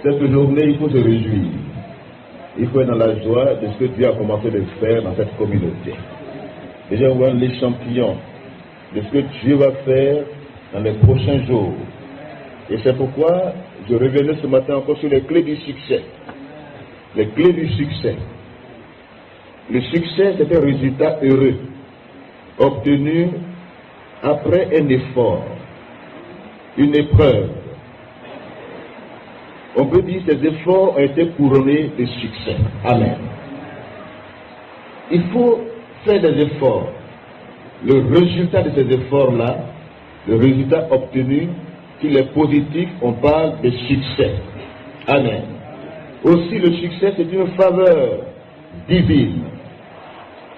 Cette journée, il faut se réjouir. Il faut être dans la joie de ce que Dieu a commencé de faire dans cette communauté. Déjà, on voit l'échantillon de ce que Dieu va faire dans les prochains jours. Et c'est pourquoi je revenais ce matin encore sur les clés du succès. Les clés du succès. Le succès, c'est un résultat heureux, obtenu après un effort, une épreuve. On peut dire que ces efforts ont été couronnés de succès. Amen. Il faut faire des efforts. Le résultat de ces efforts-là, le résultat obtenu, s'il est positif, on parle de succès. Amen. Aussi, le succès, c'est une faveur divine,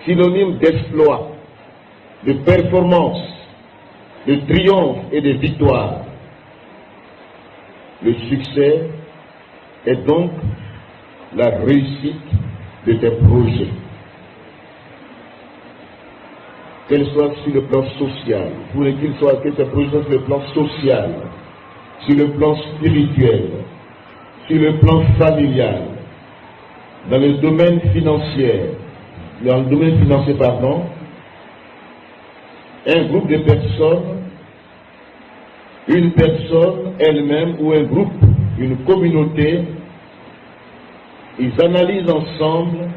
synonyme d'exploit, de performance, de triomphe et de victoire. Le succès est donc la réussite de tes projets. Qu'elle soit sur le plan social, pour qu'il soit que ces projets soient sur le plan social, sur le plan spirituel, sur le plan familial, dans le domaine financier, un groupe de personnes, une personne elle-même ou un groupe, une communauté, ils analysent ensemble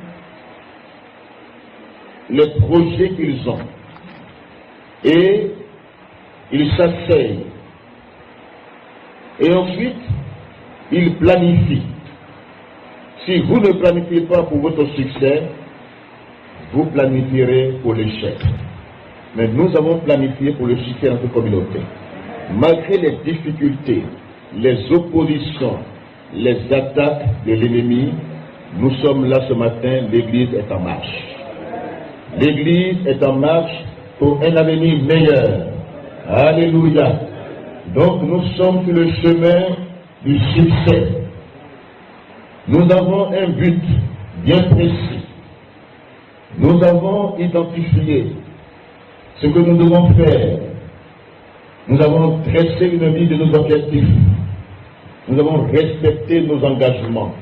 les projets qu'ils ont et ils s'asseyent et ensuite ils planifient. Si vous ne planifiez pas pour votre succès, vous planifierez pour l'échec. Mais nous avons planifié pour le succès de notre communauté. Malgré les difficultés, les oppositions, les attaques de l'ennemi, nous sommes là ce matin, l'Église est en marche. L'Église est en marche pour un avenir meilleur. Alléluia. Donc nous sommes sur le chemin du succès. Nous avons un but bien précis. Nous avons identifié ce que nous devons faire. Nous avons dressé une liste de nos objectifs. Nous avons respecté nos engagements.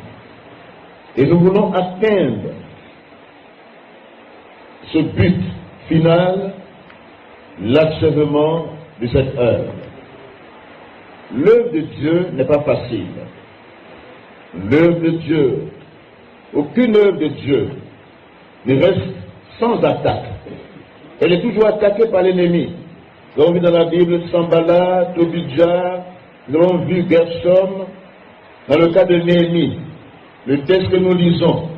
Et nous voulons atteindre ce but final, l'achèvement de cette œuvre. L'œuvre de Dieu n'est pas facile. L'œuvre de Dieu, aucune œuvre de Dieu ne reste sans attaque. Elle est toujours attaquée par l'ennemi. Nous avons vu dans la Bible Sambala, Tobidja, nous avons vu Gershom, dans le cas de Néhémie, le texte que nous lisons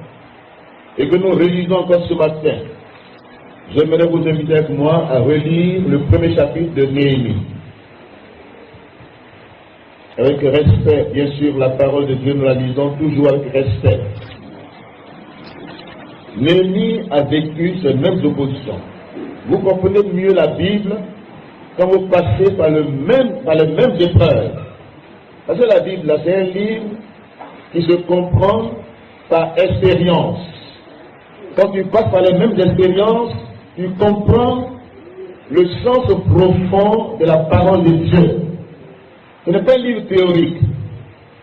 et que nous relisons encore ce matin. J'aimerais vous inviter avec moi à relire le premier chapitre de Néhémie. Avec respect, bien sûr, la parole de Dieu, nous la lisons toujours avec respect. Néhémie a vécu ces mêmes oppositions. Vous comprenez mieux la Bible quand vous passez par les mêmes épreuves. Parce que la Bible, c'est un livre qui se comprend par expérience. Quand tu passes par les mêmes expériences, tu comprends le sens profond de la parole de Dieu. Ce n'est pas un livre théorique,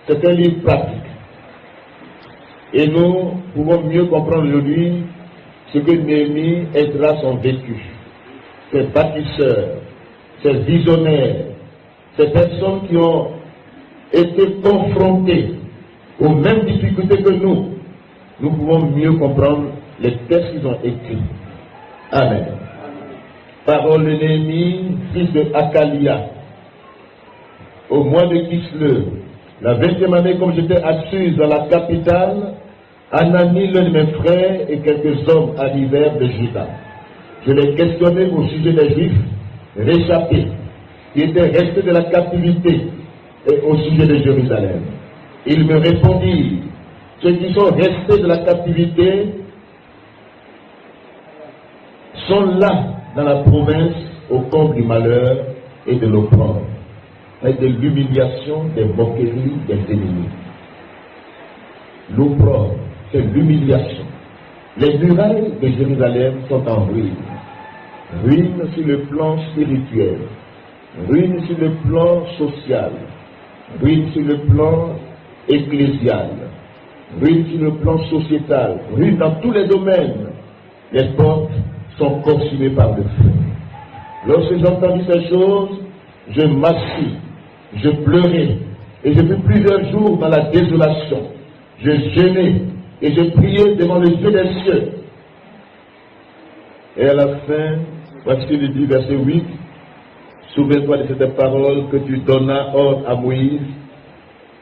c'est un livre pratique. Et nous pouvons mieux comprendre aujourd'hui ce que Néhémie et Esdras ont vécu. Ces bâtisseurs, ces visionnaires, ces personnes qui ont été confrontées aux mêmes difficultés que nous pouvons mieux comprendre les textes qu'ils ont écrits. Amen. Parole de Néhémie, fils de Hakalia. Au mois de Kislev, la 20e année, comme j'étais assis dans la capitale, Anani, l'un de mes frères, et quelques hommes arrivèrent de Juda. Je les questionnais au sujet des Juifs réchappés, qui étaient restés de la captivité, et au sujet de Jérusalem. Ils me répondirent, ceux qui sont restés de la captivité sont là dans la province au comble du malheur et de l'opprobre, et de l'humiliation, des moqueries, des ennemis. L'opprobre, c'est l'humiliation. Les murailles de Jérusalem sont en ruine. Ruine sur le plan spirituel, ruine sur le plan social, ruine sur le plan ecclésiale, ruine sur le plan sociétal, ruine dans tous les domaines. Les portes sont consumées par le feu. Lorsque j'ai entendu ces choses, je m'assis, je pleurais, et je fus plusieurs jours dans la désolation. Je jeûnais et je priais devant le Dieu des cieux. Et à la fin, voici le dit verset 8, souviens-toi de cette parole que tu donnas ordre à Moïse,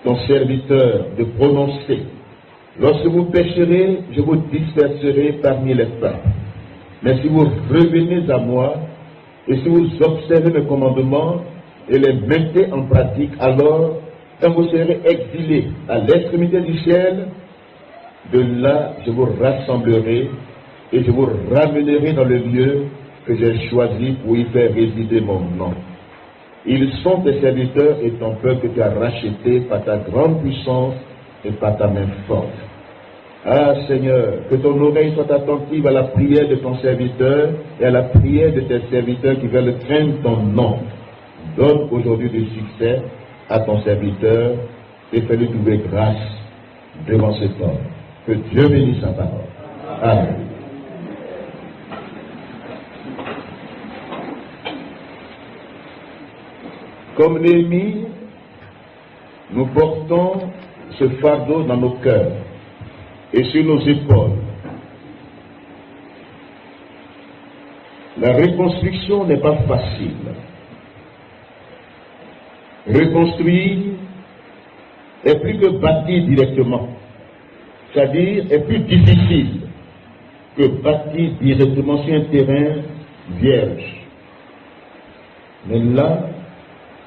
ton serviteur, de prononcer. Lorsque vous pécherez, je vous disperserai parmi les peuples. Mais si vous revenez à moi, et si vous observez mes commandements et les mettez en pratique, alors, quand vous serez exilés à l'extrémité du ciel, de là je vous rassemblerai et je vous ramènerai dans le lieu que j'ai choisi pour y faire résider mon nom. Ils sont tes serviteurs et ton peuple que tu as racheté par ta grande puissance et par ta main forte. Ah Seigneur, que ton oreille soit attentive à la prière de ton serviteur et à la prière de tes serviteurs qui veulent craindre ton nom. Donne aujourd'hui du succès à ton serviteur et fais-lui trouver grâce devant cet homme. Que Dieu bénisse sa parole. Amen. Comme Néhémie, nous portons ce fardeau dans nos cœurs et sur nos épaules. La reconstruction n'est pas facile. Reconstruire est plus que bâtir directement, c'est-à-dire est plus difficile que bâtir directement sur un terrain vierge. Mais là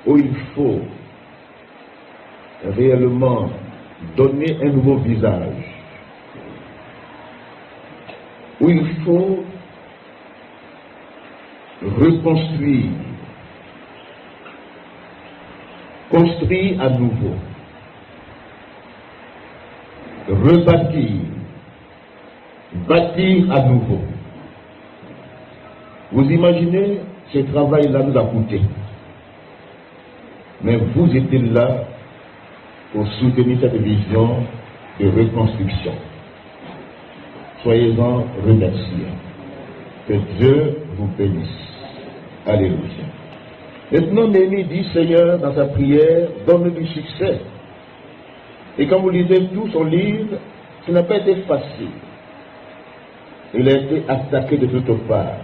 où il faut réellement donner un nouveau visage, où il faut reconstruire, construire à nouveau, rebâtir, bâtir à nouveau. Vous imaginez, ce travail-là nous a coûté. Mais vous étiez là pour soutenir cette vision de reconstruction. Soyez-en remerciés. Que Dieu vous bénisse. Alléluia. Maintenant, Néhémie dit, Seigneur, dans sa prière, donne-nous du succès. Et quand vous lisez tout son livre, ce n'a pas été facile. Il a été attaqué de toutes parts.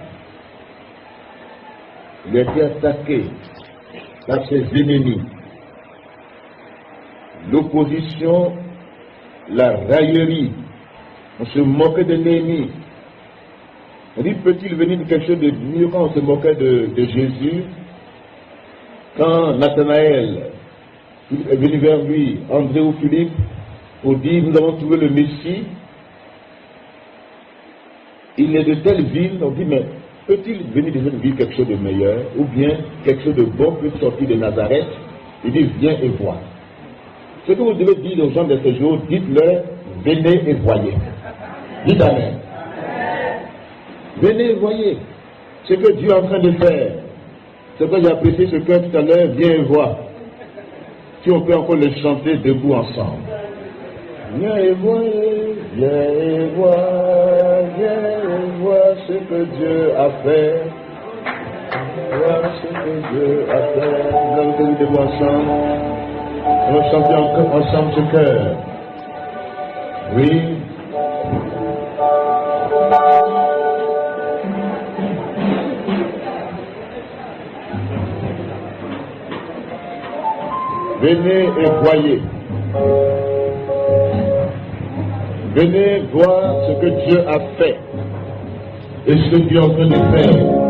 Il a été attaqué par ses ennemis. L'opposition, la raillerie. On se moquait de Néhémie. On dit, peut-il venir de quelque chose de mieux quand on se moquait de Jésus? Quand Nathanaël est venu vers lui, André ou Philippe, pour dire, nous avons trouvé le Messie, il est de telle ville, on dit, mais peut-il venir de cette ville quelque chose de meilleur, ou bien quelque chose de bon peut sortir de Nazareth? Il dit, viens et vois. Ce que vous devez dire aux gens de ce jour, dites-leur, venez et voyez. Dites Amen. Venez et voyez ce que Dieu est en train de faire. C'est pourquoi j'ai apprécié ce cœur tout à l'heure, viens et vois. Si on peut encore le chanter debout ensemble. Viens et voyez, viens et vois ce que Dieu a fait. Vois ce que Dieu a fait. Nous allons nous debout ensemble. On va chanter ensemble ce cœur. Oui. Venez et voyez. Venez voir ce que Dieu a fait et ce que Dieu est en train de faire.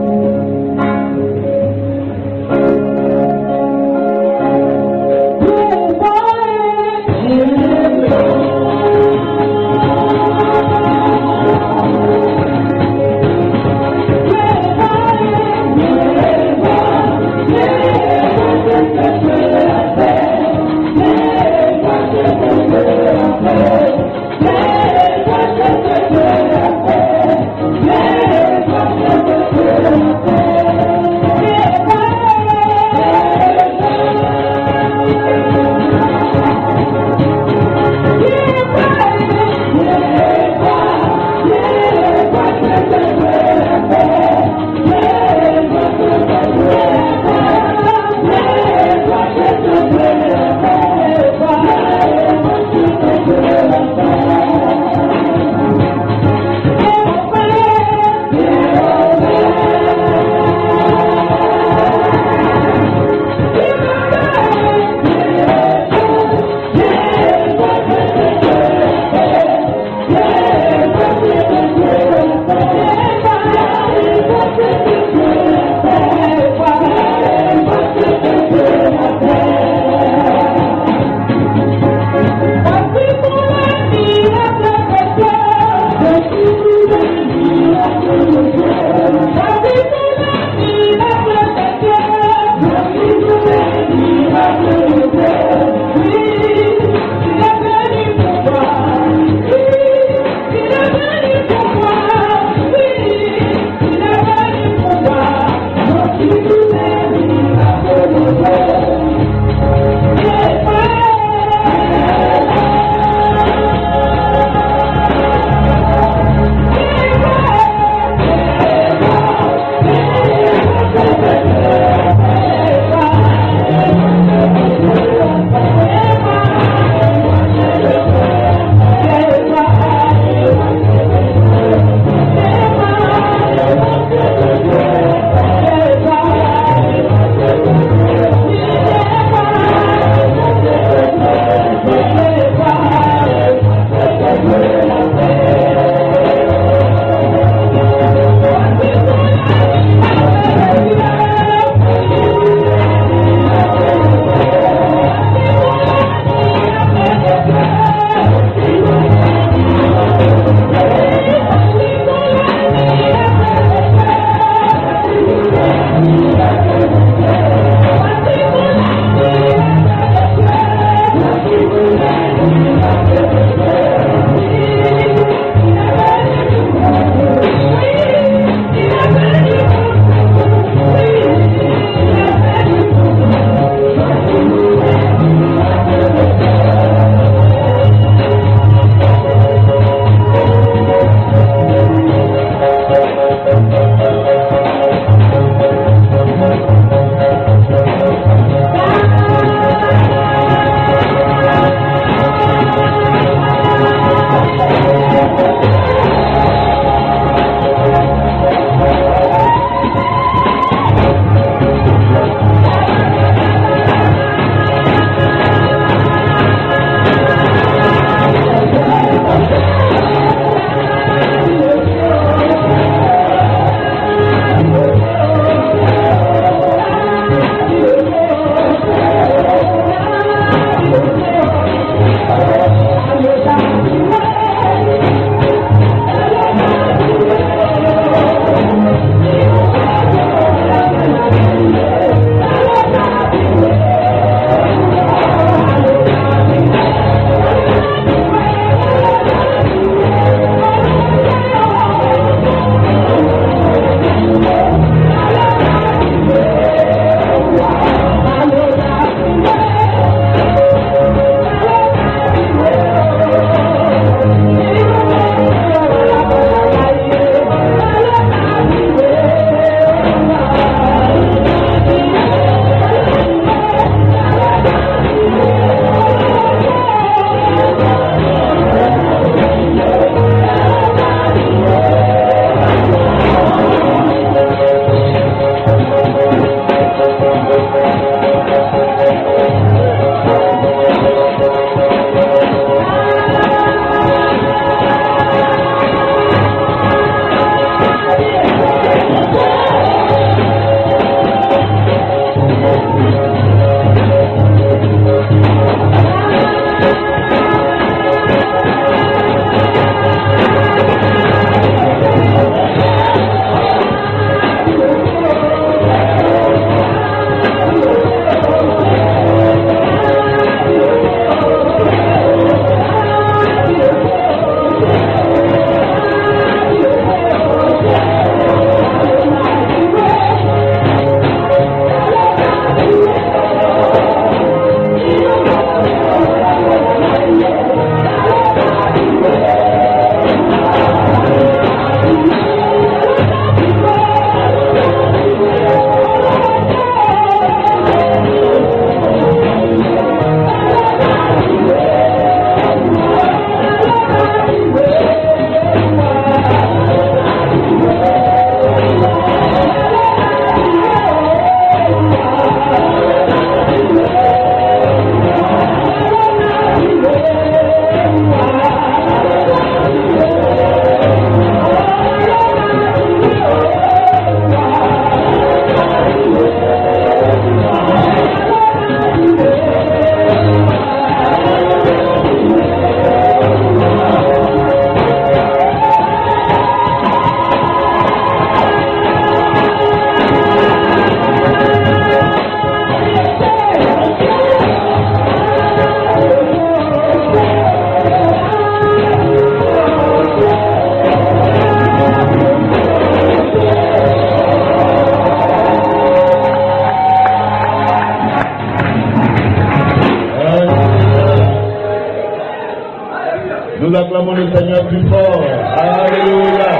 Nous acclamons le Seigneur plus fort. Alléluia.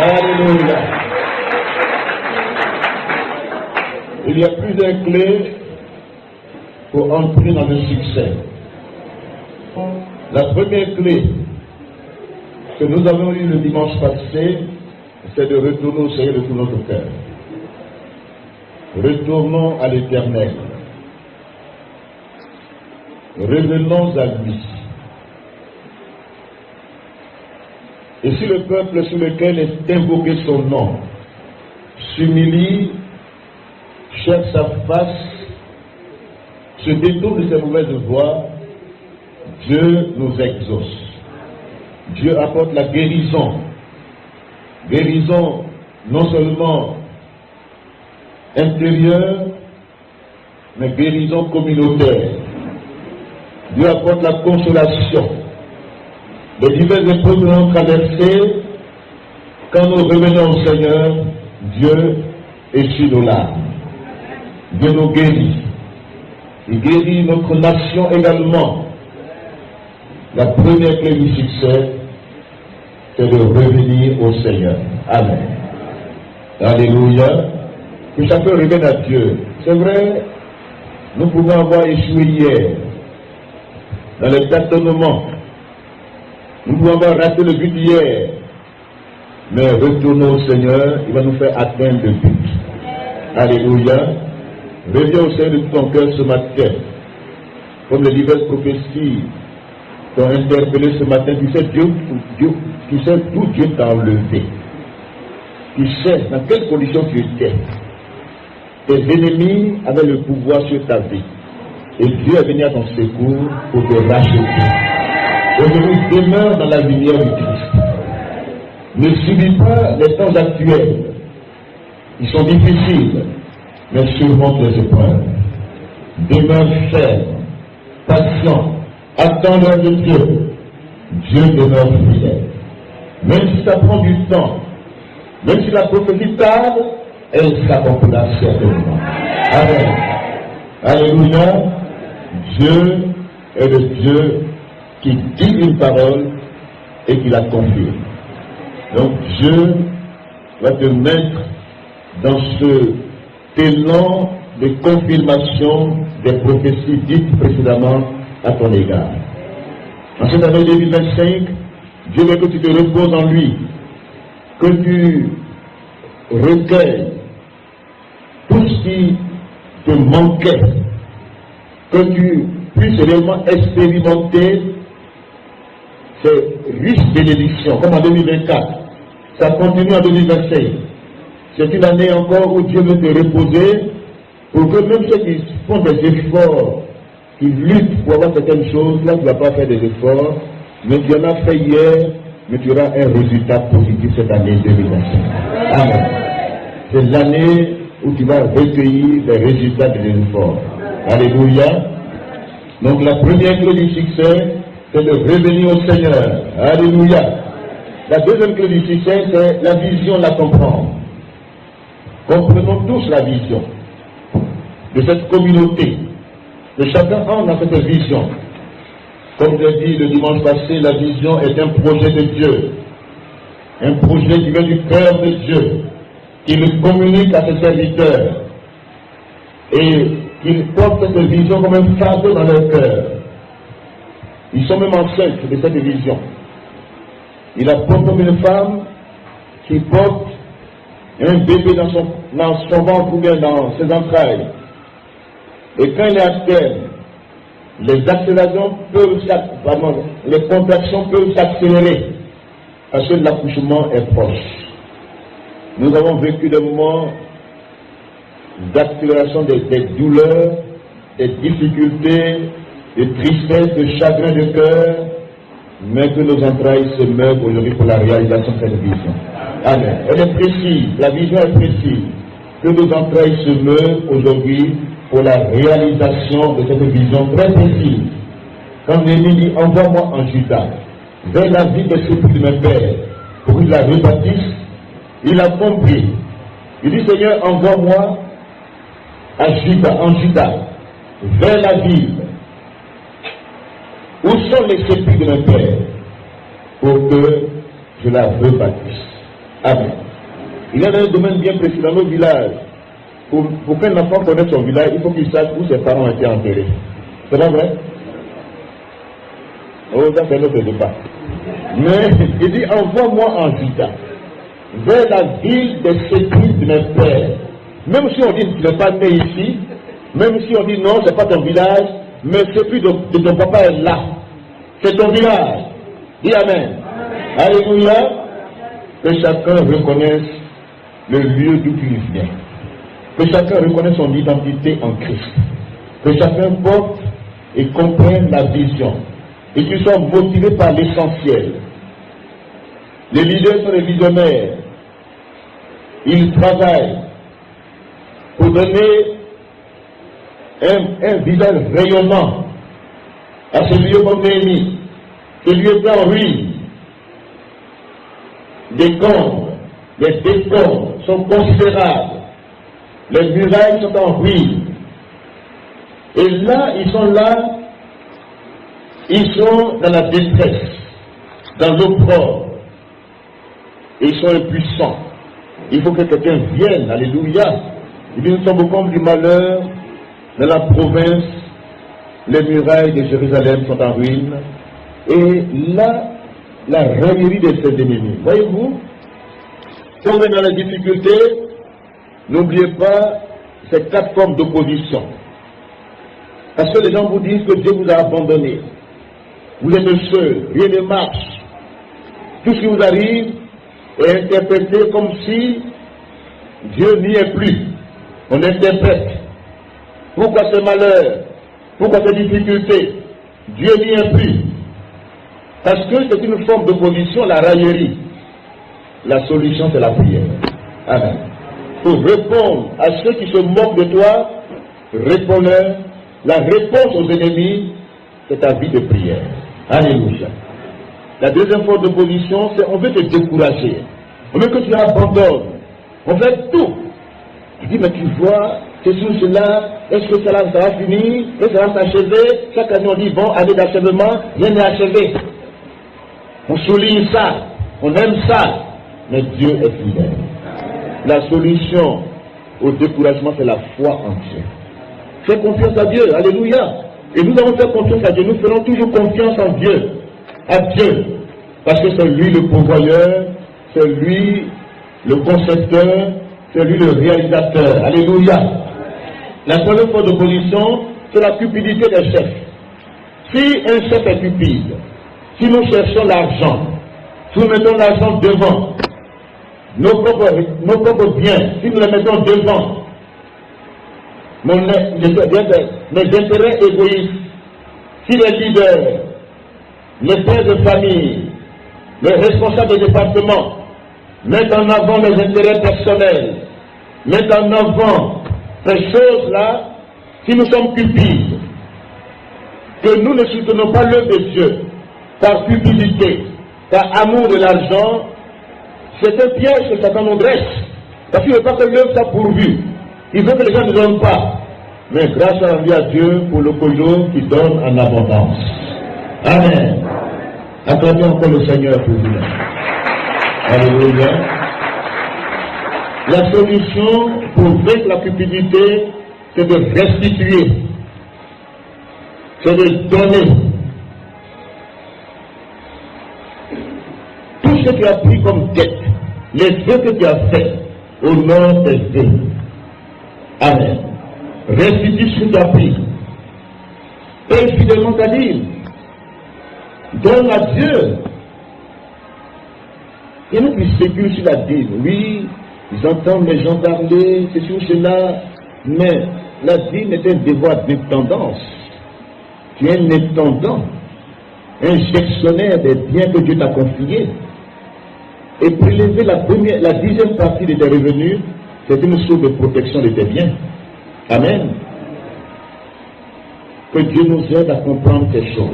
Alléluia. Il y a plusieurs clés pour entrer dans le succès. La première clé que nous avons eue le dimanche passé, c'est de retourner au Seigneur de tout notre cœur. Retournons à l'Éternel. Revenons à lui. Et si le peuple sur lequel est invoqué son nom s'humilie, cherche sa face, se détourne de ses mauvaises voies, Dieu nous exauce. Dieu apporte la guérison. Guérison non seulement intérieure, mais guérison communautaire. Dieu apporte la consolation. Les diverses épreuves que nous avons traversées, quand nous revenons au Seigneur, Dieu essuie nos larmes. Dieu nous guérit. Il guérit notre nation également. La première clé du succès, c'est de revenir au Seigneur. Amen. Alléluia. Que chacun revienne à Dieu. C'est vrai, nous pouvons avoir échoué hier dans les tâtonnements. Nous pouvons avoir raté le but hier. Mais retournons au Seigneur, il va nous faire atteindre le but. Alléluia. Reviens au Seigneur de tout ton cœur ce matin. Comme les diverses prophéties t'ont interpellé ce matin, tu sais d'où Dieu t'a enlevé. Tu sais dans quelle condition tu étais. Tes ennemis avaient le pouvoir sur ta vie. Et Dieu est venu à ton secours pour te racheter. Aujourd'hui, demeure dans la lumière du Christ. Ne subis pas les temps actuels. Ils sont difficiles, mais surmonte les épreuves. Demeure ferme, patient, attends l'heure de Dieu. Dieu demeure fidèle. Même si ça prend du temps, même si la prophétie tarde, elle s'accomplira certainement. Amen. Alléluia. Dieu est le Dieu qui dit une parole et qui la confirme. Donc Dieu va te mettre dans ce élan de confirmation des prophéties dites précédemment à ton égard. En cette année 2025, Dieu veut que tu te reposes en lui, que tu recueilles tout ce qui te manquait, que tu puisses réellement expérimenter ces riches bénédictions, comme en 2024. Ça continue en 2025. C'est une année encore où Dieu veut te reposer pour que même ceux qui font des efforts, qui luttent pour avoir certaines choses, là tu ne vas pas faire des efforts, mais tu en as fait hier, mais tu auras un résultat positif cette année 2025. Amen. C'est l'année où tu vas recueillir les résultats de tes efforts. Alléluia. Donc la première clé du succès, c'est de revenir au Seigneur. Alléluia. La deuxième clé du succès, c'est la vision, la comprendre. Comprenons tous la vision de cette communauté. Que chacun entre dans cette vision. Comme je l'ai dit le dimanche passé, la vision est un projet de Dieu. Un projet qui vient du cœur de Dieu, qui le communique à ses serviteurs. Et qu'il porte cette vision comme un fardeau dans leur cœur. Ils sont même enceintes de cette vision. Il apporte comme une femme qui porte un bébé dans son ventre ou bien dans ses entrailles. Et quand il est à terme, les accélérations peuvent les contractions peuvent s'accélérer parce que l'accouchement est proche. Nous avons vécu des moments d'accélération des douleurs, des difficultés, de tristesse, de chagrin de cœur, mais que nos entrailles se meuvent aujourd'hui pour la réalisation de cette vision. Amen. Elle est précise, la vision est précise. Que nos entrailles se meuvent aujourd'hui pour la réalisation de cette vision très précise. Quand Néhémie dit, envoie-moi en Juda, vers la vie des sépulcres de mes pères, pour qu'il la rebâtisse, il a compris. Il dit, Seigneur, envoie-moi en Juda, vers la ville Où sont les sépulcres de mon père pour que je la rebâtisse? Amen. Il y a un domaine bien précis dans nos villages. Pour qu'un enfant connaisse son village, il faut qu'il sache où ses parents ont été enterrés. C'est pas vrai? Oh, ça c'est notre débat. Mais il dit, envoie-moi en Juda, vers la ville des sépulcres de mes pères. Même si on dit que tu n'es pas né ici, même si on dit non, c'est pas ton village, mais le sépulcre de ton papa est là. C'est ton village. Dis Amen. Alléluia. Que chacun reconnaisse le lieu d'où il vient. Que chacun reconnaisse son identité en Christ. Que chacun porte et comprenne la vision. Et qu'ils soient motivés par l'essentiel. Les leaders sont les visionnaires. Ils travaillent pour donner un visage rayonnant à ce lieu comme Néhémie. Ce lieu est en ruine. Les décombres, les décombres sont considérables. Les murailles sont en ruine. Et là, ils sont dans la détresse, dans l'opprobre. Et ils sont impuissants. Il faut que quelqu'un vienne, alléluia. Il dit, nous sommes au comble du malheur, dans la province, les murailles de Jérusalem sont en ruine. Et là, la raillerie de ses ennemis. Voyez-vous, si on est dans la difficulté, n'oubliez pas ces 4 formes d'opposition. Parce que les gens vous disent que Dieu vous a abandonné. Vous êtes seul, rien ne marche. Tout ce qui vous arrive est interprété comme si Dieu n'y est plus. On interprète. Pourquoi ce malheur? Pourquoi ces difficultés? Dieu n'y est plus. Parce que c'est une forme d'opposition, la raillerie. La solution, c'est la prière. Amen. Pour répondre à ceux qui se moquent de toi, réponds-leur. La réponse aux ennemis, c'est ta vie de prière. Alléluia. La deuxième forme d'opposition, c'est on veut te décourager. On veut que tu abandonnes. On fait tout. Tu dis, mais tu vois, c'est sur cela, est-ce que ça va finir? Est-ce que ça va s'achever? Chaque année, on dit, bon, année d'achèvement, rien n'est achevé. On souligne ça, on aime ça, mais Dieu est fidèle. La solution au découragement, c'est la foi en Dieu. Fais confiance à Dieu, alléluia. Et nous allons faire confiance à Dieu, nous ferons toujours confiance en Dieu, à Dieu. Parce que c'est lui le pourvoyeur, c'est lui le concepteur, c'est lui le réalisateur. Alléluia. La première forme d'opposition, c'est la cupidité des chefs. Si un chef est cupide, si nous cherchons l'argent, si nous mettons l'argent devant, nos propres biens, si nous les mettons devant, les intérêts égoïstes, si les leaders, les pères de famille, les responsables de département mettent en avant les intérêts personnels, mettent en avant ces choses-là, si nous sommes cupides, que nous ne soutenons pas l'œuvre de Dieu, par cupidité, par amour de l'argent, c'est un piège que Satan nous dresse. Parce qu'il ne veut pas que l'œuvre soit pourvue. Il veut que les gens ne donnent pas. Mais grâce à Dieu pour le coyo qui donne en abondance. Amen. Acclamons encore le Seigneur pour vous. Alléluia. La solution pour vaincre la cupidité, c'est de restituer. C'est de donner. Tout ce que tu as pris comme dette, les vœux que tu as faits, au nom des vœux. Amen. Restitue ce que tu as pris. Paye fidèlement ta dîme. Donne à Dieu. Il y en a qui spéculent sur la dîme. Oui, ils entendent les gens parler, c'est sur cela. Mais la dîme est un devoir d'intendance. Tu es un intendant, un gestionnaire des biens que Dieu t'a confiés. Et prélever la 10e partie de tes revenus, c'est une source de protection de tes biens. Amen. Que Dieu nous aide à comprendre ces choses.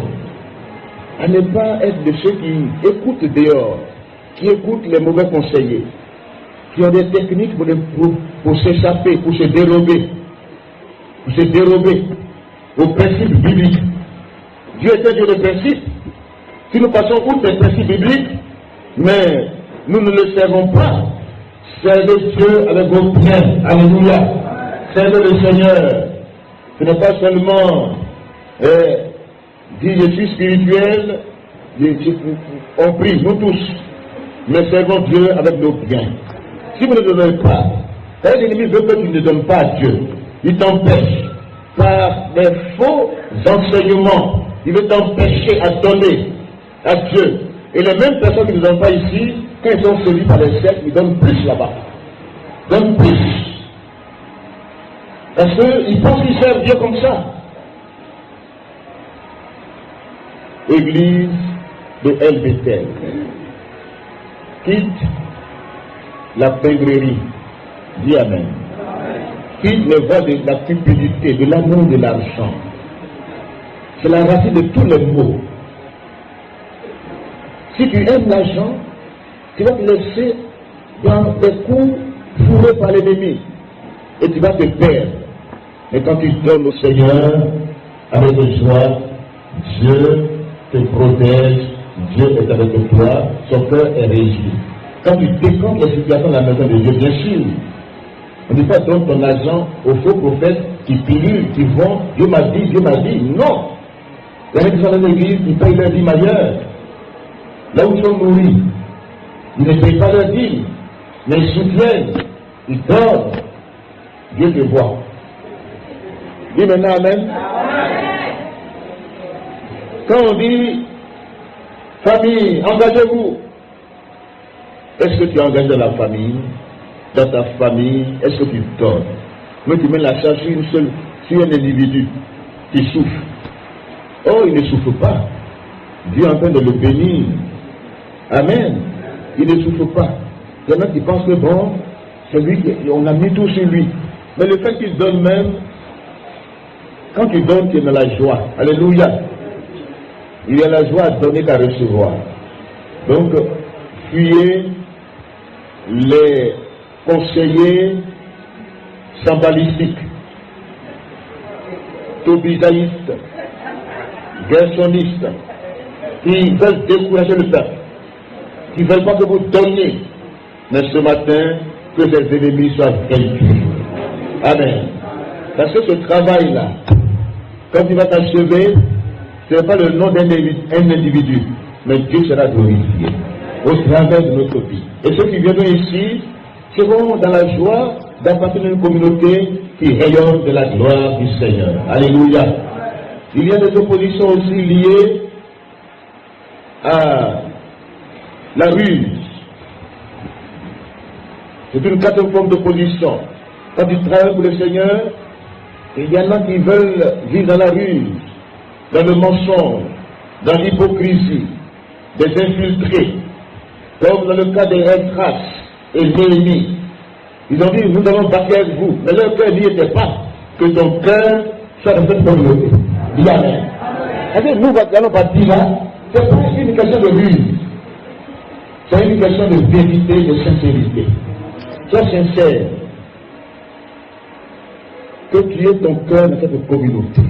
À ne pas être de ceux qui écoutent dehors, qui écoutent les mauvais conseillers, qui ont des techniques pour s'échapper, pour se dérober aux principes bibliques. Dieu est un Dieu de principe. Si nous passons outre les principes bibliques, mais nous ne le servons pas. Servez Dieu avec vos biens. Alléluia. Servez le Seigneur. Ce n'est pas seulement dire je suis spirituel, on prie, nous tous, mais servons Dieu avec nos biens. Si vous ne donnez pas, l'ennemi veut que tu ne donnes pas à Dieu. Il t'empêche par des faux enseignements. Il veut t'empêcher à donner à Dieu. Et les mêmes personnes qui ne donnent pas ici, quand ils sont séduits par les sectes, ils donnent plus là-bas. Ils donnent plus. Parce qu'ils pensent qu'ils servent Dieu comme ça. Église de El Bethel. Quitte la pénurie. Dis Amen. Quitte les voies de la cupidité, de l'amour de l'argent. C'est la racine de tous les maux. Si tu aimes l'argent, tu vas te laisser dans des coups fourrés par l'ennemi. Et tu vas te perdre. Mais quand tu donnes au Seigneur avec joie, Dieu te protège, Dieu est avec toi, son cœur est réjoui. Quand tu décomptes les situations de la maison de Dieu, bien sûr, on ne dit pas donne ton argent aux faux prophètes qui pilulent, qui vont, Dieu m'a dit, non. Il y en a qui sont dans l'église, ils payent leur dîme ailleurs. Là où ils sont nourris, ils ne payent pas leur dîme, mais ils soutiennent, ils donnent. Dieu te voit. Dis maintenant Amen. Quand on dit famille, engagez-vous. Est-ce que tu es engagé dans la famille, dans ta famille? Est-ce que tu donnes? Mais tu mets la charge sur un individu qui souffre. Oh, il ne souffre pas. Dieu est en train de le bénir. Amen. Il ne souffre pas. Il y en a qui pensent que bon, c'est lui on a mis tout sur lui. Mais le fait qu'il donne même, quand tu donnes, tu es dans la joie. Alléluia. Il y a la joie à donner qu'à recevoir. Donc, fuyez les conseillers sambalistiques, tobisaïstes, gersonistes, qui veulent décourager le peuple, qui ne veulent pas que vous donniez. Mais ce matin, que ces ennemis soient vaincus. Amen. Parce que ce travail-là, quand il va t'achever, ce n'est pas le nom d'un individu, mais Dieu sera glorifié au travers de notre vie. Et ceux qui viendront ici seront dans la joie d'appartenir à une communauté qui rayonne de la gloire du Seigneur. Alléluia. Il y a des oppositions aussi liées à la ruse. C'est une quatrième forme d'opposition. Quand tu travailles pour le Seigneur, il y en a qui veulent vivre dans la ruse, dans le mensonge, dans l'hypocrisie, des infiltrés, comme dans le cas des Esdras et Néhémie. Ils ont dit, nous allons bâtir avec vous, mais leur cœur n'y était pas. Que ton cœur soit dans cette communauté. Dis Amen. C'est-à-dire, nous allons bâtir là, c'est pas une question de ruse, c'est une question de vérité, de sincérité. Sois sincère. Que tu aies ton cœur dans cette communauté.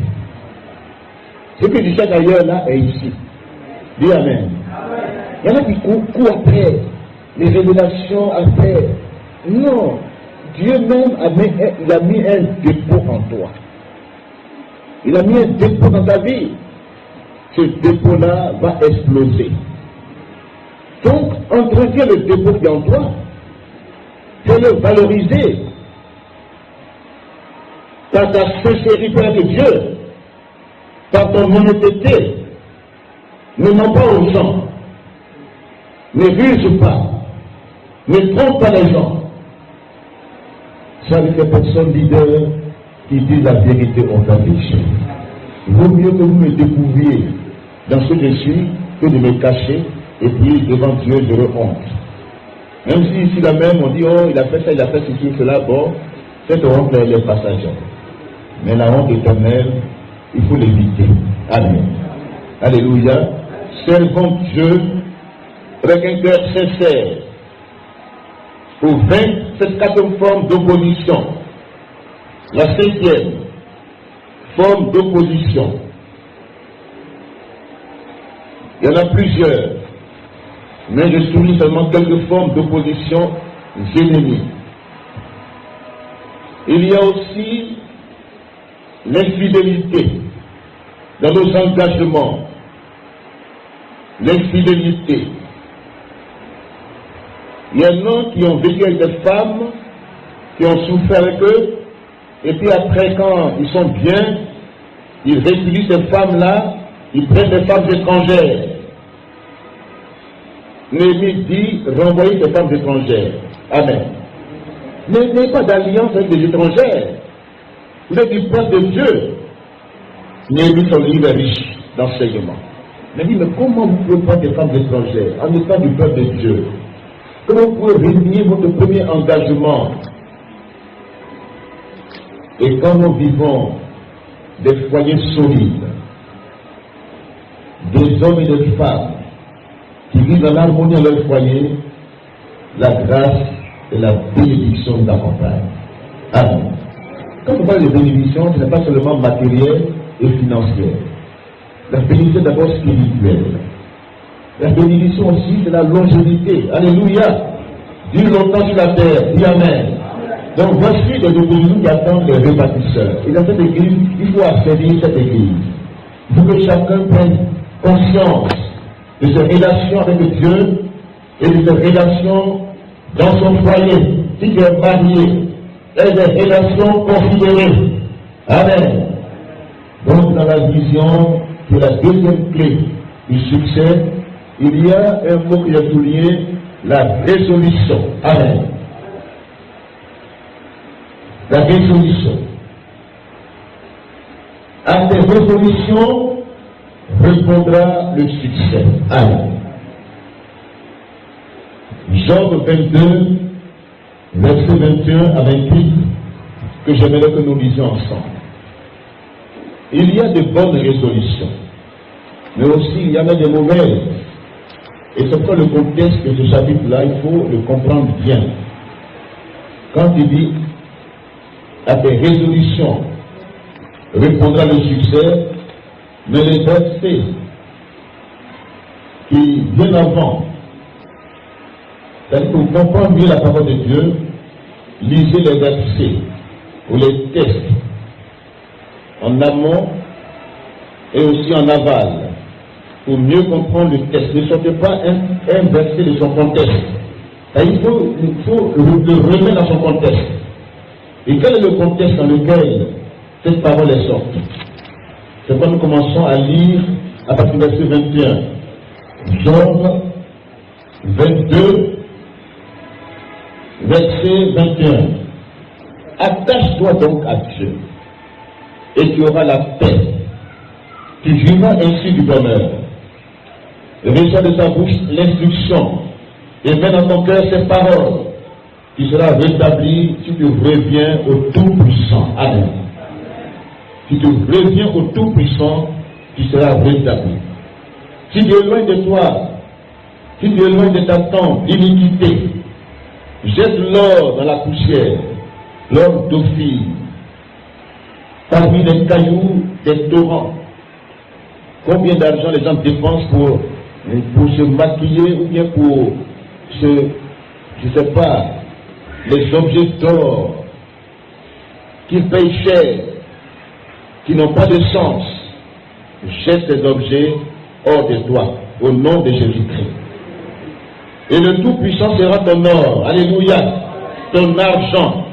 Ce que tu cherches ailleurs là est ici. Dis Amen. Il y en a qui courent après les révélations à faire. Non. Dieu même il a mis un dépôt en toi. Il a mis un dépôt dans ta vie. Ce dépôt-là va exploser. Donc, entretiens le dépôt qui est en toi. Fais-le valoriser. Par ta sincérité avec Dieu, par ton honnêteté, ne mens pas aux gens, ne ruse pas, ne trompe pas les gens. C'est avec les personnes leaders qui disent la vérité en conviction. Il vaut mieux que vous me découvriez dans ce que je suis que de me cacher et puis devant Dieu je honte. Même si ici là même on dit oh il a fait ça, il a fait ceci, cela, bon, cette honte elle est passagère. Mais la honte éternelle, il faut l'éviter. Amen. Alléluia. Servons Dieu avec un cœur sincère pour vaincre cette quatrième forme d'opposition. La cinquième forme d'opposition. Il y en a plusieurs, mais je souligne seulement quelques formes d'opposition ennemies. Il y a aussi l'infidélité dans nos engagements. L'infidélité. Il y en a qui ont vécu avec des femmes, qui ont souffert avec eux, et puis après, quand ils sont bien, ils répudient ces femmes-là, ils prennent des femmes étrangères. Néhémie dit, renvoyez ces femmes étrangères. Amen. N'ayez pas d'alliance avec des étrangères. Vous êtes du peuple de Dieu. Néhémie, son livre est riche d'enseignement. Mais dit, mais comment vous pouvez prendre des femmes étrangères en étant du peuple de Dieu? Comment vous pouvez renier votre premier engagement? Et quand nous vivons des foyers solides, des hommes et des femmes qui vivent en harmonie dans leur foyer, la grâce et la bénédiction nous accompagnent. Amen. Quand on parle de bénédiction, ce n'est pas seulement matériel et financier. La bénédiction d'abord spirituelle. La bénédiction aussi, c'est la longévité. Alléluia. Dieu longtemps sur la terre. Dis Amen. Donc voici des bénédictions qui attendent les rebâtisseurs. Et dans cette église, il faut accéder cette église. Il faut que chacun prenne conscience de ses relations avec Dieu et de ses relations dans son foyer. Si tu es marié, et des relations considérées. Amen. Donc dans la vision, qui est la deuxième clé du succès, il y a un mot qui est souligné, la résolution. Amen. La résolution. À tes résolutions répondra le succès. Amen. Job 22, verset 21 à 28, que j'aimerais que nous lisions ensemble. Il y a de bonnes résolutions, mais aussi il y en a des mauvaises. Et c'est pourquoi le contexte de ce chapitre-là, il faut le comprendre bien. Quand il dit à tes résolutions répondra le succès, mais les versets qui viennent avant, c'est-à-dire pour comprendre mieux la parole de Dieu, lisez les versets ou les textes en amont et aussi en aval pour mieux comprendre le texte. Ne sortez pas un verset de son contexte. Il faut le remettre dans son contexte. Et quel est le contexte dans lequel cette parole est sortie? C'est quand nous commençons à lire à partir du verset 21. Job 22, verset 21. Attache-toi donc à Dieu, et tu auras la paix. Tu jouiras ainsi du bonheur. Reçois de sa bouche l'instruction, et mets dans ton cœur ses paroles. Tu seras rétabli si tu reviens au Tout-Puissant. Amen. Si tu reviens au Tout-Puissant, tu seras rétabli. Si tu es loin de toi, si tu es loin de ta tente d'iniquité, jette l'or dans la poussière, l'or d'Ophir, parmi les cailloux des torrents. Combien d'argent les gens dépensent pour se maquiller ou bien pour je ne sais pas, les objets d'or qu'ils payent cher, qui n'ont pas de sens. Jette ces objets hors de toi, au nom de Jésus-Christ. Et le Tout-Puissant sera ton or, alléluia, ton argent,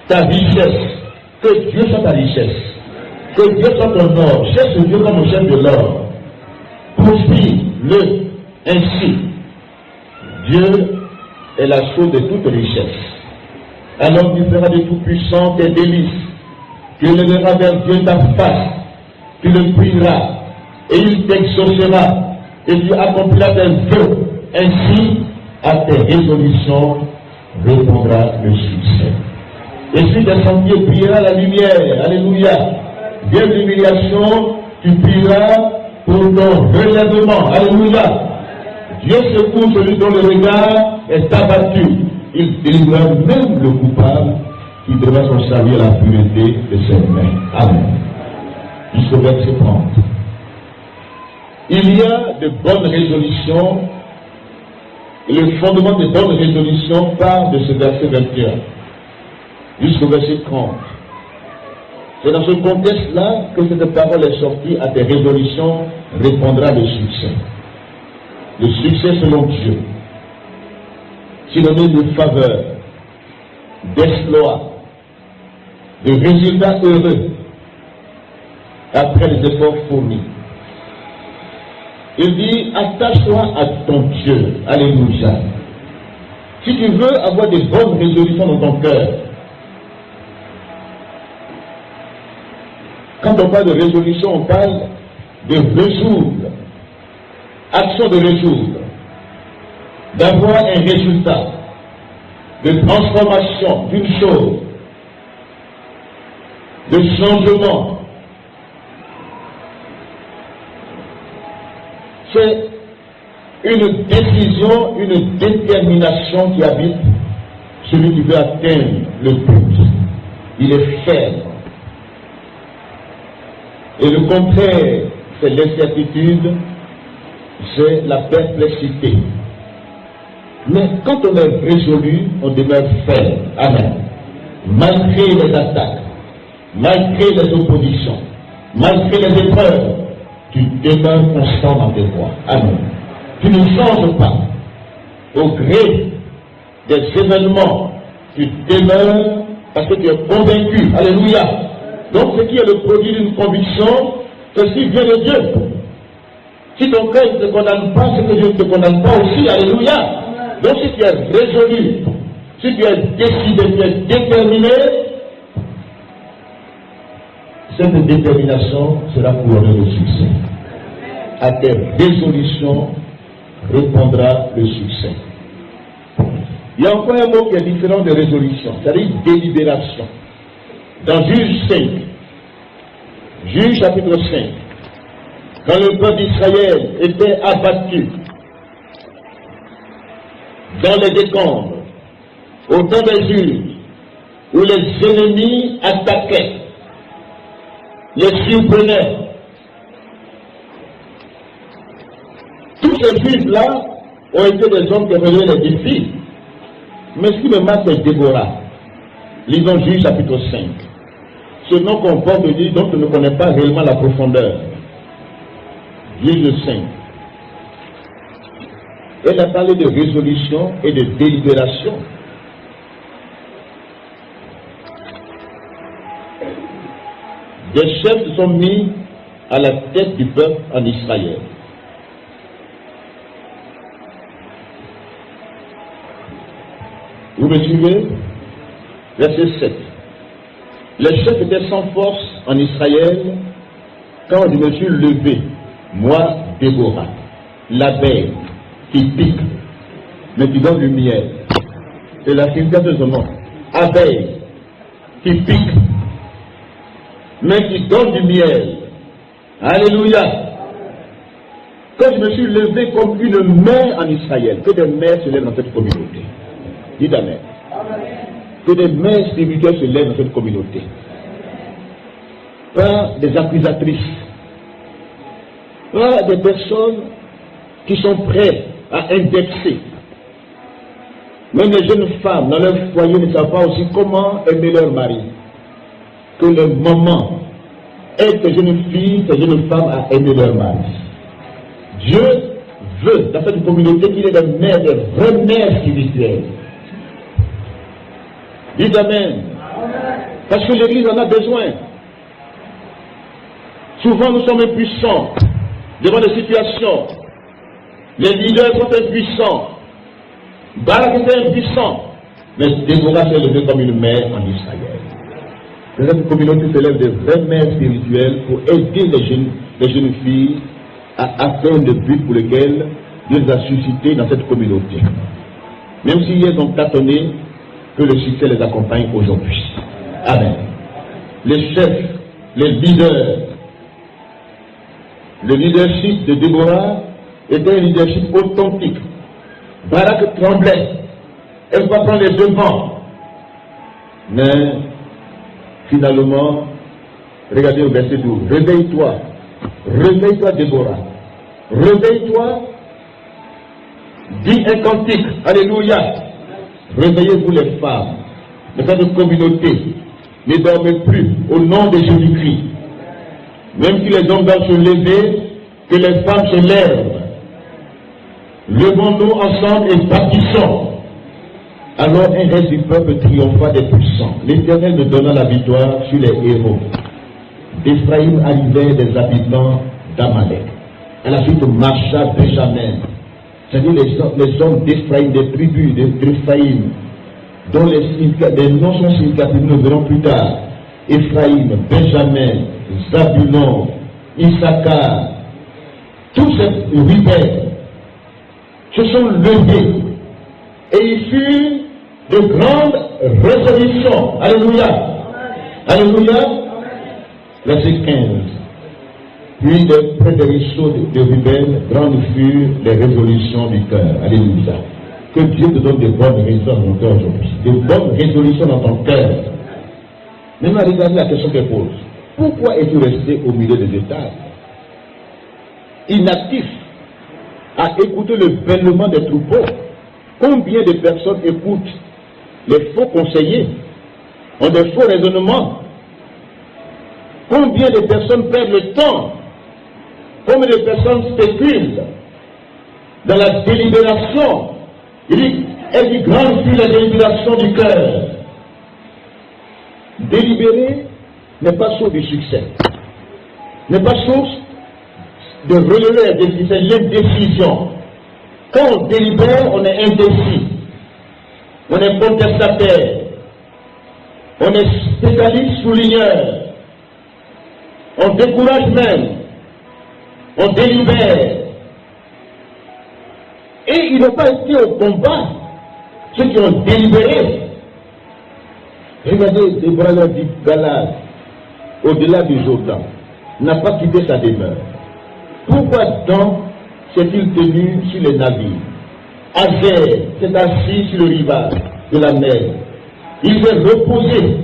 ta richesse. Que Dieu soit ta richesse, que Dieu soit ton or. Cherche Dieu comme au chef de l'or. Poursuis-le ainsi. Dieu est la source de toute richesse. Alors tu feras de Tout-Puissant tes délices. Tu élèveras vers Dieu ta face. Tu le prieras et il t'exaucera et tu accompliras tes vœux. Ainsi, à tes résolutions répondra le succès. Et si tes sentiers brillera la lumière, alléluia, bien l'humiliation, tu prieras pour ton relèvement, alléluia. Dieu secoue celui dont le regard est abattu. Il délivrera même le coupable qui devra s'en servir à la pureté de ses mains. Amen. Jusqu'au verset 30. Il y a de bonnes résolutions, et le fondement des bonnes résolutions part de ce verset 21 jusqu'au verset 30. C'est dans ce contexte-là que cette parole est sortie: à tes résolutions répondra le succès. Le succès selon Dieu, synonyme de faveur, d'exploit, de résultats heureux après les efforts fournis. Il dit: attache-toi à ton Dieu. Alléluia. Si tu veux avoir des bonnes résolutions dans ton cœur, quand on parle de résolution, on parle de résoudre, action de résoudre, d'avoir un résultat, de transformation d'une chose, de changement. C'est une décision, une détermination qui habite celui qui veut atteindre le but. Il est ferme. Et le contraire, c'est l'incertitude, c'est la perplexité. Mais quand on est résolu, on demeure ferme. Amen. Malgré les attaques, malgré les oppositions, malgré les épreuves, tu demeures constant dans tes voies. Amen. Tu ne changes pas. Au gré des événements, tu demeures parce que tu es convaincu. Alléluia. Donc ce qui est le produit d'une conviction, ceci vient de Dieu. Si ton cœur ne te condamne pas, c'est que Dieu ne te condamne pas aussi. Alléluia. Donc si tu es résolu, si tu es décidé, tu es déterminé, cette détermination sera couronnée de succès. À tes résolutions répondra le succès. Il y a encore un mot qui est différent de résolution, c'est-à-dire délibération. Dans Juge 5, Juge chapitre 5, quand le peuple d'Israël était abattu dans les décombres, au temps des juges, où les ennemis attaquaient, les surprenaient, tous ces juges-là ont été des hommes qui relevaient les défis. Mais ce qui me marque, c'est Déborah. Lisons Juge chapitre 5. Ce nom comporte dit donc on ne connaît pas réellement la profondeur. Juge 5. Elle a parlé de résolution et de délibération. Des chefs se sont mis à la tête du peuple en Israël. Vous me suivez? Verset 7. Les chefs étaient sans force en Israël quand je me suis levé, moi, Déborah, l'abeille qui pique, mais qui donne du miel. C'est la signification de son nom. Abeille qui pique, mais qui donne du miel. Alléluia. Quand je me suis levé comme une mère en Israël, que des mères se lèvent dans cette communauté. Dites Amen. Que des mères spirituelles se lèvent dans cette communauté. Pas des accusatrices. Pas des personnes qui sont prêtes à indexer. Même les jeunes femmes dans leur foyer ne savent pas aussi comment aimer leur mari. Que les mamans aident ces jeunes filles, ces jeunes femmes à aimer leur mari. Dieu veut dans cette communauté qu'il y ait des mères, des vraies mères spirituelles. Dites Amen. Parce que l'Église en a besoin. Souvent nous sommes impuissants devant des situations. Les leaders sont impuissants. Barak était impuissant. Mais Déborah s'est levée comme une mère en Israël. Dans cette communauté s'élèvent des vraies mères spirituelles pour aider les jeunes filles à atteindre le but pour lequel Dieu les a suscités dans cette communauté. Même si elles ont tâtonné, que le succès les accompagne aujourd'hui. Amen. Les chefs, les leaders, le leadership de Déborah était un leadership authentique. Barak tremblait. Elle va prendre les devants. Mais finalement, regardez au verset 12. Réveille-toi. Réveille-toi, Déborah. Réveille-toi, dis un cantique, alléluia. Réveillez-vous les femmes, les femmes de communauté, ne dormez plus au nom de Jésus-Christ. Même si les hommes doivent se lever, que les femmes se lèvent. Levons-nous ensemble et bâtissons. Alors un reste du peuple triompha des puissants. L'Éternel me donna la victoire sur les héros. D'Ephraïm arrivaient des habitants d'Amalek. À la suite marcha Benjamin. C'est-à-dire les hommes d'Ephraïm, des tribus d'Ephraïm, dont les noms sont significatifs, nous verrons plus tard. Ephraïm, Benjamin, Zabulon, Issachar, tous ces Ruben se sont levés et ils firent de grandes résolutions. Alléluia. Alléluia. Verset 15. Puis près des ruisseaux de Ruben, grandes furent les résolutions du cœur. Alléluia. Que Dieu te donne de bonnes résolutions dans ton cœur aujourd'hui. De bonnes résolutions dans ton cœur. Maintenant, regardez la question qu'elle pose. Pourquoi es-tu resté au milieu des étables, inactif, à écouter le bêlement des troupeaux? Combien de personnes écoutent les faux conseillers, ont des faux raisonnements? Combien de personnes perdent le temps? Combien de personnes spéculent dans la délibération? Elle dit grande fut la délibération du cœur. Délibérer n'est pas source de succès, n'est pas source de relever des décisions, c'est l'indécision. Quand on délibère, on est indécis, on est contestataire, on est spécialiste souligneur, on décourage même, on délibère. Et ils n'ont pas été au combat, ceux qui ont délibéré. Regardez, Déborah leur dit, Galad, au-delà du Jourdain, n'a pas quitté sa demeure. Pourquoi donc s'est-il tenu sur les navires? Azer s'est assis sur le rivage de la mer. Il s'est reposé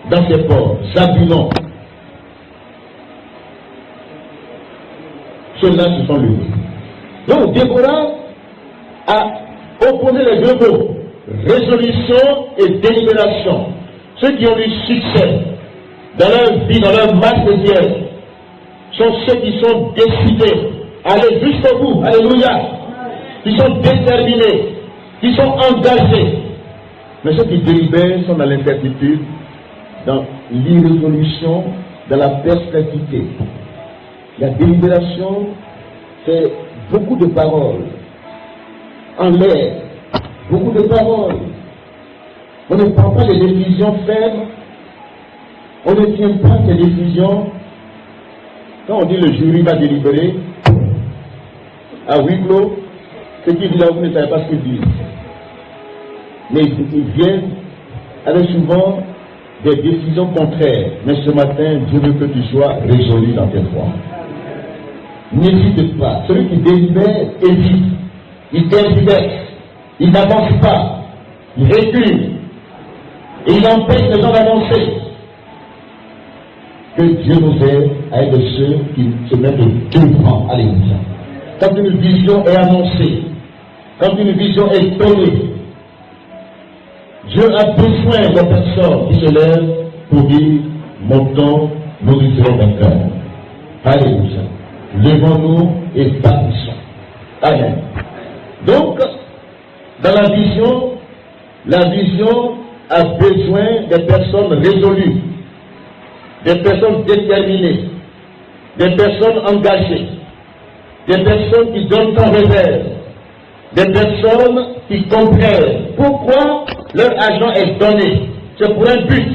dans ses ports. Zabulon. Ceux-là se sont levés. Donc Déborah a opposé les deux mots, résolution et délibération. Ceux qui ont eu succès dans leur vie, dans leur marche de Dieu, sont ceux qui sont décidés à aller jusqu'au bout. Alléluia. Qui sont déterminés, qui sont engagés. Mais ceux qui délibèrent sont dans l'incertitude, dans l'irrésolution, dans la perspectivité. La délibération, c'est beaucoup de paroles en l'air, beaucoup de paroles. On ne prend pas des décisions fermes, on ne tient pas ces décisions. Quand on dit le jury va délibérer, à huis clos, ceux qui disent là, vous ne savez pas ce qu'ils disent. Mais ils viennent avec souvent des décisions contraires. Mais ce matin, Dieu veut que tu sois résolu dans tes foi. N'hésite pas. Celui qui délibère hésite. Il tergiverse. Il n'avance pas. Il recule. Et il empêche les gens d'avancer. Que Dieu nous aide à être ceux qui se mettent devant. Alléluia. Quand une vision est annoncée, quand une vision est donnée, Dieu a besoin de personnes qui se lèvent pour dire, montons, nous serons vainqueurs. Alléluia. Levons-nous et bâtissons. Amen. Donc, dans la vision a besoin des personnes résolues, des personnes déterminées, des personnes engagées, des personnes qui donnent sans réserve, des personnes qui comprennent pourquoi leur argent est donné. C'est pour un but.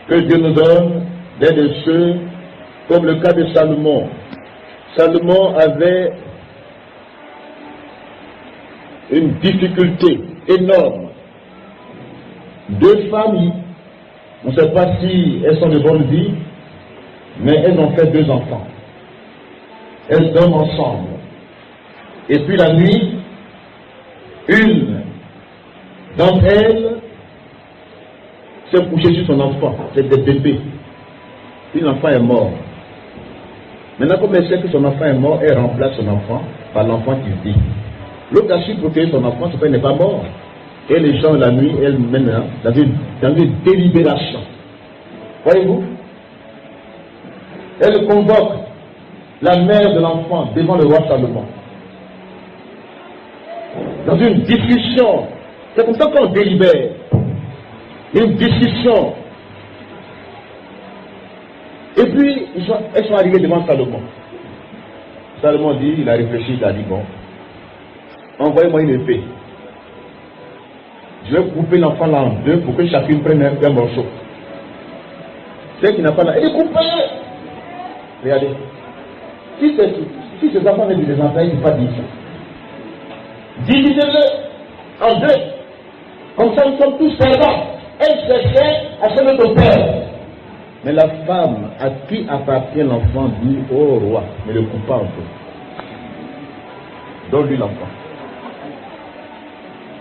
Que Dieu nous donne d'être de ceux, comme le cas de Salomon. Salomon avait une difficulté énorme. Deux femmes, on ne sait pas si elles sont de bonne vie, mais elles ont fait 2 enfants. Elles dorment ensemble. Et puis la nuit, une d'entre elles s'est couchée sur son enfant. C'était bébé. Puis l'enfant est mort. Maintenant, comme elle sait que son enfant est mort, elle remplace son enfant par l'enfant qui vit. L'autre a su protéger son enfant, son père n'est pas mort. Et les gens, la nuit, elle mène dans une délibération. Voyez-vous? Elle convoque la mère de l'enfant devant le roi Salomon. Dans une discussion. C'est comme ça qu'on délibère. Une discussion. Et puis, elles sont arrivées devant Salomon. Salomon dit, il a réfléchi, il a dit, bon, envoyez-moi une épée. Je vais couper l'enfant là en deux pour que chacune prenne un morceau. Celle qui n'a pas là, elle est coupée. Regardez. Si ces enfants viennent des enfants, il ne faut pas dire ça. Divisez-le en deux. Comme ça, nous sommes tous perdants. Elle cherchait à se mettre au père. Mais la femme à qui appartient l'enfant dit, oh roi, ne le coupe pas en deux. Donne-lui l'enfant.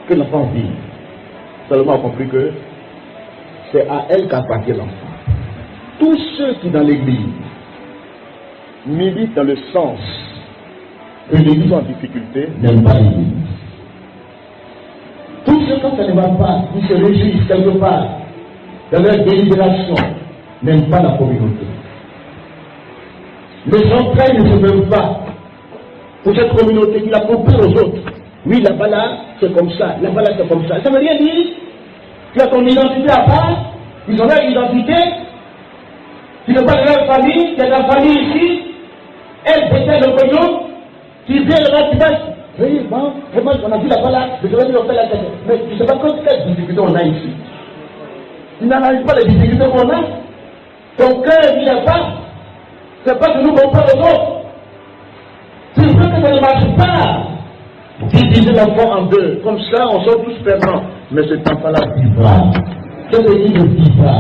Que l'enfant vive. Salomon a compris que c'est à elle qu'appartient l'enfant. Tous ceux qui dans l'église militent dans le sens que l'église est en difficulté n'aiment pas l'église. Tous ceux quand ça ne va pas, qui se réjouissent quelque part dans leur délibération, n'aiment pas la communauté. Les entrailles ne se meuvent pas pour cette communauté qui la compare aux autres. Oui, là-bas là, c'est comme ça, là-bas là, c'est comme ça. Ça ne veut rien dire. Tu as ton identité à part, ils ont leur identité. Tu n'as pas de leur famille, tu as ta famille ici. Elle détient le pognon. Tu viens là-bas, tu passes. Oui, bon, vraiment, on a vu là-bas là, je vais dire, on fait la tête. Mais tu ne sais pas quelle difficulté on a ici. Tu n'analyses pas les difficultés qu'on a. Ton cœur n'y a pas. C'est pas que nous comparons aux autres. Tu veux que ça ne marche pas. Diviser l'enfant en deux. Comme ça, on sort tous perdants. Mais cet enfant-là vivra. Cette église vivra.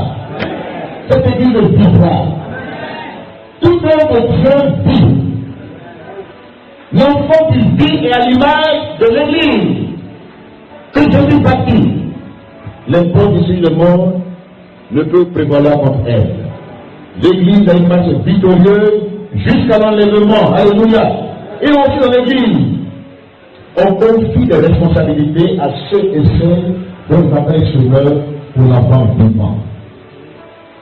Cette église vivra. Tout homme de Dieu vit. L'enfant qui vit est à l'image de l'église que Jésus bâtit. L'enfant ici, le monde, ne peut prévaloir contre elle. L'église a une marche victorieuse jusqu'à l'enlèvement. Alléluia. Et aussi dans l'église, on confie des responsabilités à ceux et celles dont on appelle sauveur pour l'enfant vivant.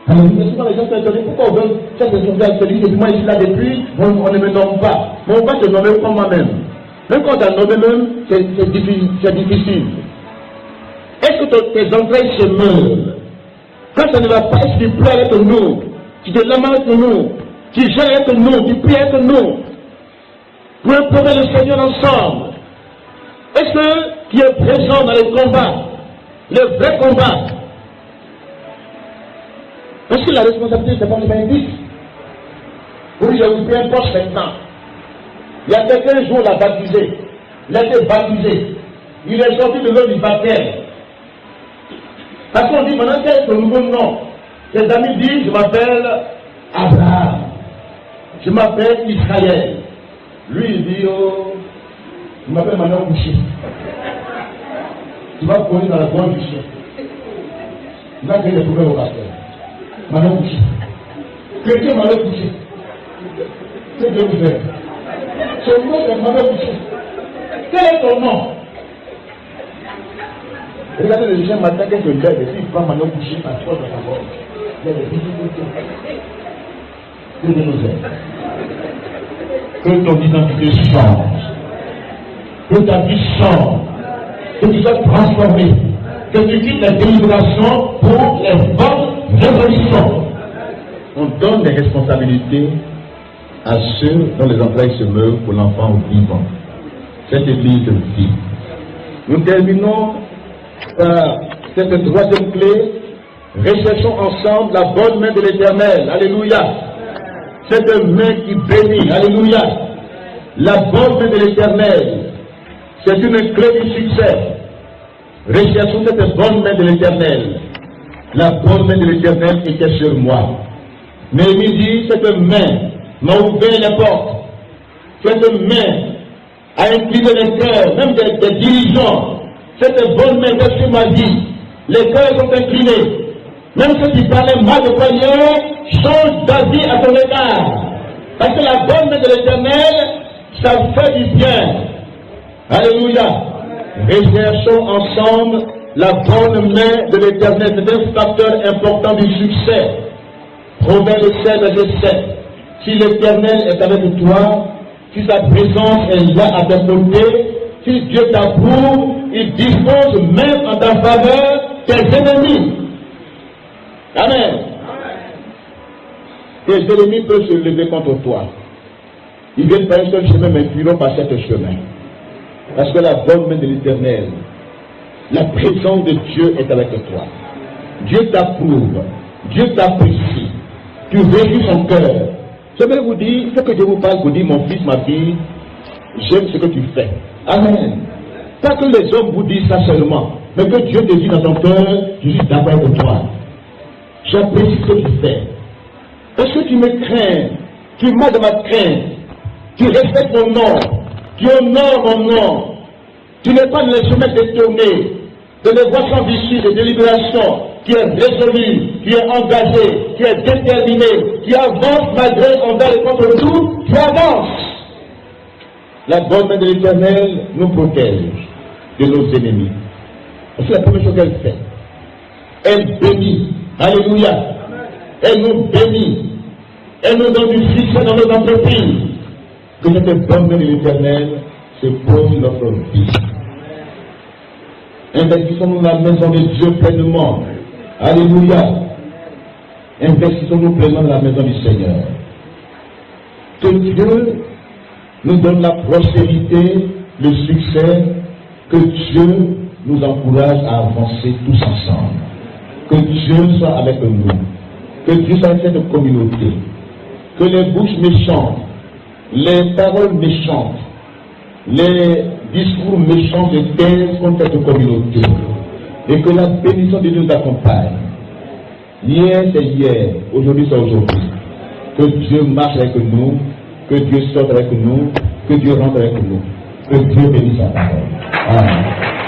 Alors, souvent les gens sont étonnés, pourquoi on veut cette responsabilité? C'est moi ici là depuis, on ne me nomme pas. Mais on va te nommer comme moi-même. Même quand tu as nommé même, c'est difficile. Est-ce que tes entrailles se meurent? Quand ça ne va pas, est-ce que tu pleures avec nous? Tu te lamentes avec nous? Tu gères avec nous? Tu pries avec nous? Pour implorer le Seigneur ensemble. Est-ce que tu es présent dans les combats? Le vrai combat? Parce que la responsabilité, c'est pas le bénéfice. Oui, j'ai occupé un poste maintenant. Il y a quelqu'un jour, l'a baptisé. Il a été baptisé. Il est sorti de l'eau du baptême. Parce qu'on dit maintenant, quel est ton nouveau nom? Les amis disent, je m'appelle Abraham. Je m'appelle Israël. Lui, il dit, oh, je m'appelle Manon Boucher. Tu vas courir dans la grande du chien. Il va créer des problèmes au pasteur. Manon Boucher. Quelqu'un Manon Boucher. C'est Dieu vous fait. Son nom est Manon Boucher. Quel est ton nom? Regardez le chien matin, qu'est-ce que je lève? Et s'il prend Manon Boucher, à toi dans sa gorge. Il y a des difficultés. Que Dieu nous aide. Que ton identité change. Que ta vie change. Que tu sois transformé. Que tu quittes la délibération pour les bonnes résolutions. On donne des responsabilités à ceux dont les entrailles se meurent pour l'enfant vivant. Cette église vit. Nous terminons par cette troisième clé. Recherchons ensemble la bonne main de l'Éternel. Alléluia. Cette main qui bénit. Alléluia. La bonne main de l'Éternel. C'est une clé du succès. Recherchons cette bonne main de l'Éternel. La bonne main de l'Éternel était sur moi. Néhémie dit, cette main m'a ouvert les portes. Cette main a incliné les cœurs, même des dirigeants. Cette bonne main est sur ma vie. Les cœurs sont inclinés. Même ceux qui parlaient mal de Seigneur changent d'avis à ton égard. Parce que la bonne main de l'Éternel, ça fait du bien. Alléluia. Recherchons ensemble la bonne main de l'Éternel. C'est un facteur important du succès. Proverbe 7, verset 7. Si l'Éternel est avec toi, si sa présence est là à tes côtés, si Dieu t'approuve, il dispose même en ta faveur tes ennemis. Amen. Tes ennemis peuvent se lever contre toi. Ils viennent par un seul chemin, mais ils iront par sept chemins. Parce que la bonne main de l'Éternel, la présence de Dieu est avec toi. Dieu t'approuve, Dieu t'apprécie, tu réjouis son cœur. Je vais vous dire, ce que je vous parle, vous dites, mon fils, ma fille, j'aime ce que tu fais. Amen. Pas que les hommes vous disent ça seulement, mais que Dieu te dit dans ton cœur, je suis d'accord avec toi. J'apprécie ce que tu fais. Parce que tu me crains, tu m'as de ma crainte, tu respectes mon nom, tu honores mon nom, tu n'es pas dans les chemins détournés, de les voies sans issue de délibération, tu es résolu, tu es engagé, tu es déterminé, tu avances malgré envers et contre tout, tu avances. La bonne main de l'Éternel nous protège de nos ennemis. C'est la première chose qu'elle fait. Elle bénit. Alléluia. Elle nous bénit. Elle nous donne du succès dans nos entreprises. Que cette bonne main de l'Éternel se pose sur notre vie. Investissons-nous dans la maison de Dieu pleinement. Alléluia. Investissons-nous pleinement dans la maison du Seigneur. Que Dieu nous donne la prospérité, le succès, que Dieu nous encourage à avancer tous ensemble. Que Dieu soit avec nous. Que Dieu soit avec cette communauté. Que les bouches méchantes, les paroles méchantes, les discours méchants se taisent contre cette communauté. Et que la bénédiction de Dieu nous accompagne. Hier c'est hier, aujourd'hui c'est aujourd'hui. Que Dieu marche avec nous, que Dieu sorte avec nous, que Dieu rentre avec nous. Que Dieu bénisse sa parole. Amen.